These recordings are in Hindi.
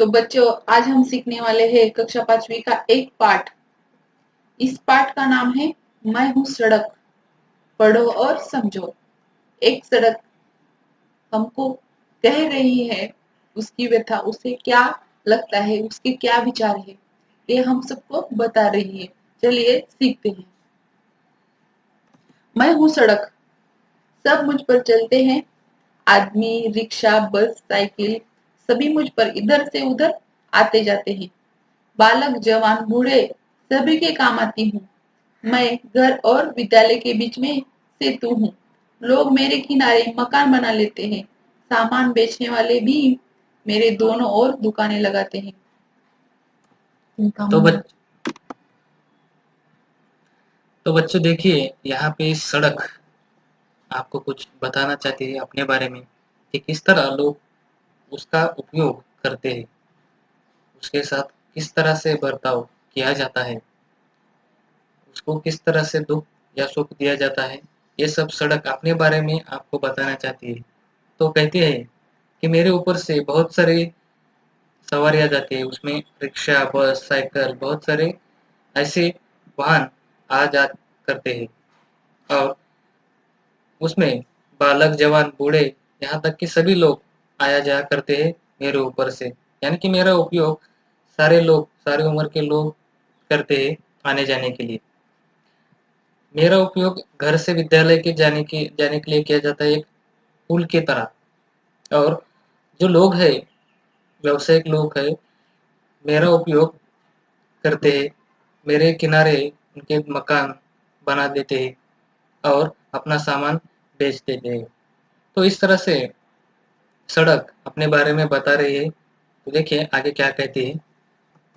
तो बच्चों, आज हम सीखने वाले हैं कक्षा 5वीं का एक पाठ। इस पाठ का नाम है मैं हूँ सड़क, पढ़ो और समझो। एक सड़क हमको कह रही है उसकी व्यथा, उसे क्या लगता है, उसके क्या विचार है, ये हम सबको बता रही है। चलिए सीखते हैं। मैं हूँ सड़क, सब मुझ पर चलते हैं। आदमी, रिक्शा, बस, साइकिल, सभी मुझ पर इधर से उधर आते जाते हैं। बालक, जवान, बूढ़े, सभी के काम आती हूँ। मैं घर और विद्यालय के बीच में सेतु हूँ। लोग मेरे किनारे मकान बना लेते हैं। सामान बेचने वाले भी मेरे दोनों ओर दुकानें लगाते हैं। इनका तो मतलब तो बच्चों देखिए यहाँ पे सड़क आपको कुछ बताना चाहती है अपने बारे में कि किस तरह लोग उसका उपयोग करते हैं, उसके साथ किस तरह से बर्ताव किया जाता है, उसको किस तरह से दुख या सुख दिया जाता है, ये सब सड़क अपने बारे में आपको बताना चाहती है। तो कहती है कि मेरे ऊपर से बहुत सारी सवारियाँ जाती है, उसमें रिक्शा, बस, साइकिल, बहुत सारे ऐसे वाहन आ जा करते हैं और उसमें बालक, जवान, बूढ़े, यहाँ तक कि सभी लोग आया जाया करते हैं मेरे ऊपर से। यानी कि मेरा उपयोग सारे लोग, सारी उम्र के लोग करते हैं आने जाने के लिए। मेरा उपयोग घर से विद्यालय के जाने के लिए किया जाता है एक पुल की तरह। और जो लोग हैं, व्यावसायिक लोग हैं, मेरा उपयोग करते हैं, मेरे किनारे उनके मकान बना देते हैं और अपना सामान बेच देते हैं। तो इस तरह से सड़क अपने बारे में बता रही है। तो देखिए आगे क्या कहती है।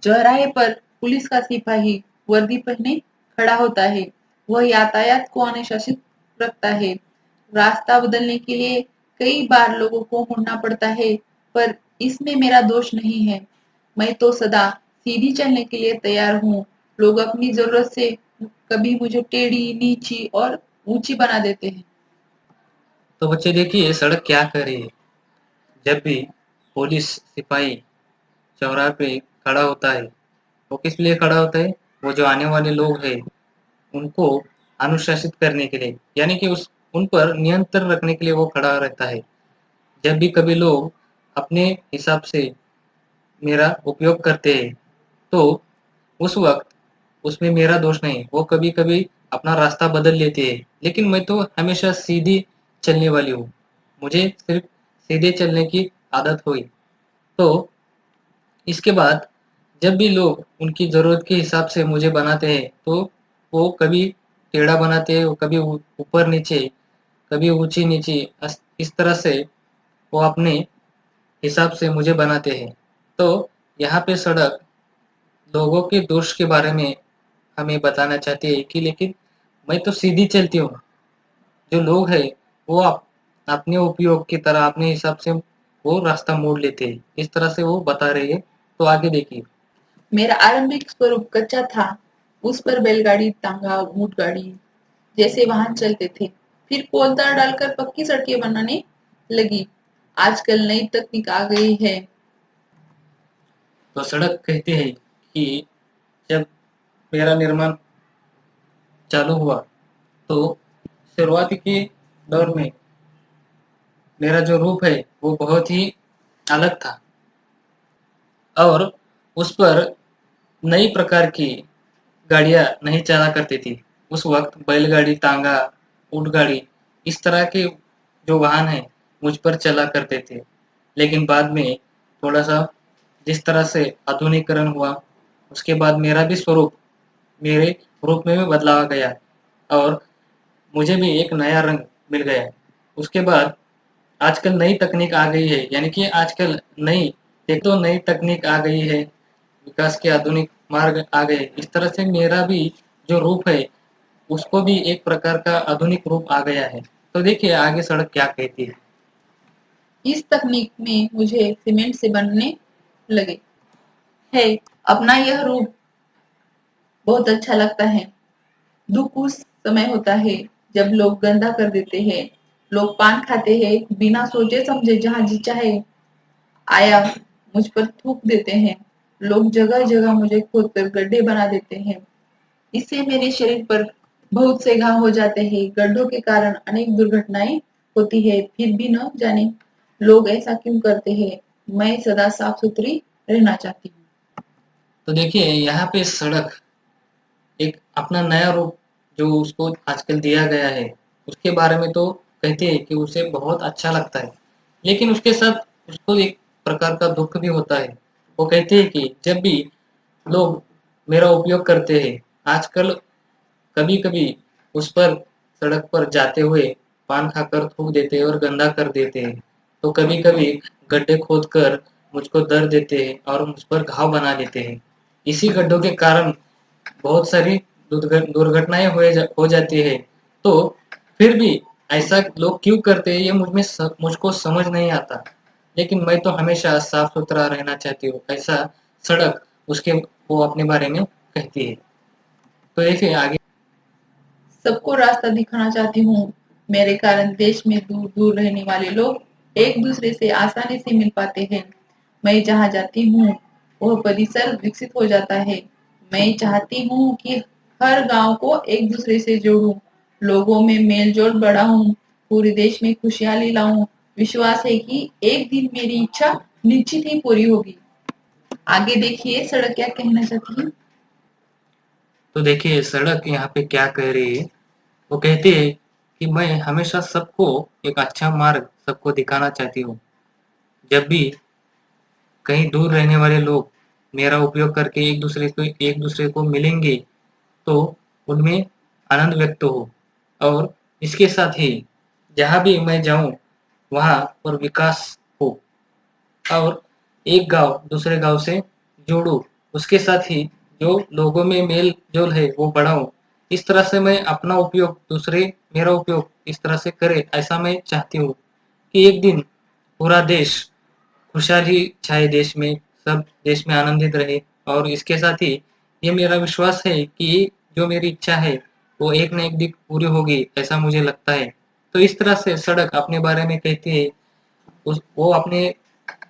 चौराहे पर पुलिस का सिपाही वर्दी पहने खड़ा होता है। वह यातायात को अनुशासित रखता है। रास्ता बदलने के लिए कई बार लोगों को मुड़ना पड़ता है, पर इसमें मेरा दोष नहीं है। मैं तो सदा सीधी चलने के लिए तैयार हूँ। लोग अपनी जरूरत से कभी मुझे टेढ़ी, नीची और ऊंची बना देते हैं। तो बच्चे देखिए सड़क क्या कर रही है। जब भी पुलिस सिपाही चौराहे पे खड़ा होता है, वो किस लिए खड़ा होता है? वो जो आने वाले लोग हैं उनको अनुशासित करने के लिए, यानी कि उस उन पर नियंत्रण रखने के लिए वो खड़ा रहता है। जब भी कभी लोग अपने हिसाब से मेरा उपयोग करते हैं, तो उस वक्त उसमें मेरा दोष नहीं। वो कभी-कभी अपना रास्ता बदल लेते हैं, लेकिन मैं तो हमेशा सीधी चलने वाली हूँ। मुझे सिर्फ सीधे चलने की आदत हुई। तो इसके बाद जब भी लोग उनकी ज़रूरत के हिसाब से मुझे बनाते हैं, तो वो कभी टेढ़ा बनाते हैं, वो कभी ऊपर-नीचे, कभी ऊँची-नीची, इस तरह से वो अपने हिसाब से मुझे बनाते हैं। तो यहाँ पे सड़क लोगों के दोष के बारे में हमें बताना चाहती है कि लेकिन मैं तो सीधी चलती हूँ। जो लोग हैं वो अपने उपयोग की तरह अपने हिसाब से वो रास्ता मोड़ लेते हैं। इस तरह से वो बता रही है। तो आगे देखिए। मेरा आरंभिक स्वरूप कच्चा था। उस पर बैलगाड़ी, तांगा, ऊंटगाड़ी जैसे वाहन चलते थे। फिर कोलतार डालकर पक्की सड़कें बनाने लगी। आजकल नई तकनीक आ गई है। तो सड़क कहती है कि जब मेरा निर्माण चालू हुआ, तो शुरुआती के दौर में मेरा जो रूप है वो बहुत ही अलग था और उस पर नई प्रकार की गाड़ियाँ नहीं चला करती थी। उस वक्त बैलगाड़ी, तांगा, ऊँटगाड़ी, इस तरह के जो वाहन हैं मुझ पर चला करते थे। लेकिन बाद में थोड़ा-सा जिस तरह से आधुनिकीकरण हुआ, उसके बाद मेरा भी स्वरूप, मेरे रूप में भी बदलाव आ गया और मुझे भी एक नया रंग मिल गया। उसके बाद आजकल नई तकनीक आ गई है, यानी कि आजकल एक तो नई तकनीक आ गई है, विकास के आधुनिक मार्ग आ गए। इस तरह से मेरा भी जो रूप है उसको भी एक प्रकार का आधुनिक रूप आ गया है। तो देखिए आगे सड़क क्या कहती है। इस तकनीक में मुझे सीमेंट से बनने लगे है। अपना यह रूप बहुत अच्छा लगता है। दुख उस समय होता है जब लोग गंदा कर देते हैं। लोग पान खाते हैं बिना सोचे समझे, जहाँ जी चाहे आया मुझ पर थूक देते हैं। लोग जगह-जगह मुझे खोदकर गड्ढे बना देते हैं। इससे मेरे शरीर पर बहुत से घाव हो जाते हैं। गड्ढों के कारण अनेक दुर्घटनाएं होती है। फिर भी न जाने लोग ऐसा क्यों करते हैं। मैं सदा साफ-सुथरी रहना चाहती हूँ। तो देखिए यहाँ पे सड़क एक अपना नया रूप जो उसको आजकल दिया गया है, उसके बारे में तो कहते हैं कि उसे बहुत अच्छा लगता है। लेकिन उसके साथ उसको एक प्रकार का दुःख भी होता है। वो कहते हैं कि जब भी लोग मेरा उपयोग करते हैं, आजकल कभी-कभी उस पर सड़क पर जाते हुए पान खाकर थूक देते हैं और गंदा कर देते हैं। तो कभी-कभी गड्ढे खोदकर मुझको दर्द देते हैं और मुझ पर घाव बना देते हैं। इसी गड्ढों के कारण बहुत सारी दुर्घटनाएं हो जाती है। तो फिर भी ऐसा लोग क्यों करते हैं ये मुझको समझ नहीं आता। लेकिन मैं तो हमेशा साफ सुथरा रहना चाहती हूँ, ऐसा सड़क उसके वो अपने बारे में कहती है। तो देखिए आगे। सबको रास्ता दिखाना चाहती हूँ। मेरे कारण देश में दूर-दूर रहने वाले लोग एक दूसरे से आसानी से मिल पाते हैं। मैं जहाँ जाती हूँ, वह परिसर विकसित हो जाता है। मैं चाहती हूँ कि हर गांव को एक दूसरे से जोड़ूं, लोगों में मेल-जोल बढ़ाऊं, पूरे देश में खुशहाली लाऊं। विश्वास है कि एक दिन मेरी इच्छा निश्चित ही पूरी होगी। आगे देखिए सड़क क्या कहना चाहती है। तो देखिए सड़क यहाँ पे क्या कह रही है। वो कहती है कि मैं हमेशा सबको एक अच्छा मार्ग सबको दिखाना चाहती हूँ। जब भी कहीं दूर रहने वाले लोग मेरा उपयोग करके एक दूसरे को मिलेंगे तो उनमें आनंद व्यक्त हो। और इसके साथ ही जहाँ भी मैं जाऊँ वहाँ पर विकास हो और एक गांव दूसरे गांव से जोड़ूं। उसके साथ ही जो लोगों में मेल जोल है वो बढ़ाऊं। इस तरह से मैं अपना उपयोग दूसरे मेरा उपयोग इस तरह से करे, ऐसा मैं चाहती हूँ कि एक दिन पूरा देश खुशहाली छाए, देश में सब देश में आनंदित रहे। और इसके साथ ही ये मेरा विश्वास है कि जो मेरी इच्छा है वो एक न एक दिन पूरी होगी, ऐसा मुझे लगता है। तो इस तरह से सड़क अपने बारे में कहती है। वो अपने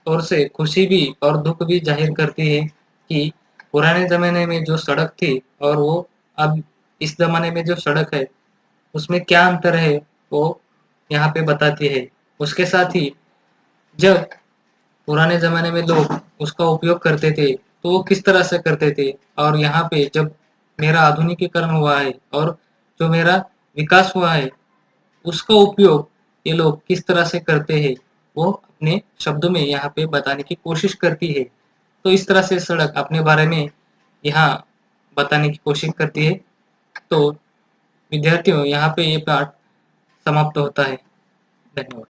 ओर से खुशी भी और दुख भी जाहिर करती है कि पुराने ज़माने में जो सड़क थी और वो अब इस ज़माने में जो सड़क है उसमें क्या अंतर है वो यहाँ पे बताती है। उसके साथ ही जब पुराने ज़माने में लोग उसका उपयोग करते थे तो वो किस तरह से करते थे, और यहाँ पे जब मेरा आधुनिकीकरण हुआ है और जो मेरा विकास हुआ है उसका उपयोग ये लोग किस तरह से करते हैं वो अपने शब्दों में यहाँ पे बताने की कोशिश करती है। तो इस तरह से सड़क अपने बारे में यहाँ बताने की कोशिश करती है। तो विद्यार्थियों यहाँ पे ये पाठ समाप्त होता है। धन्यवाद।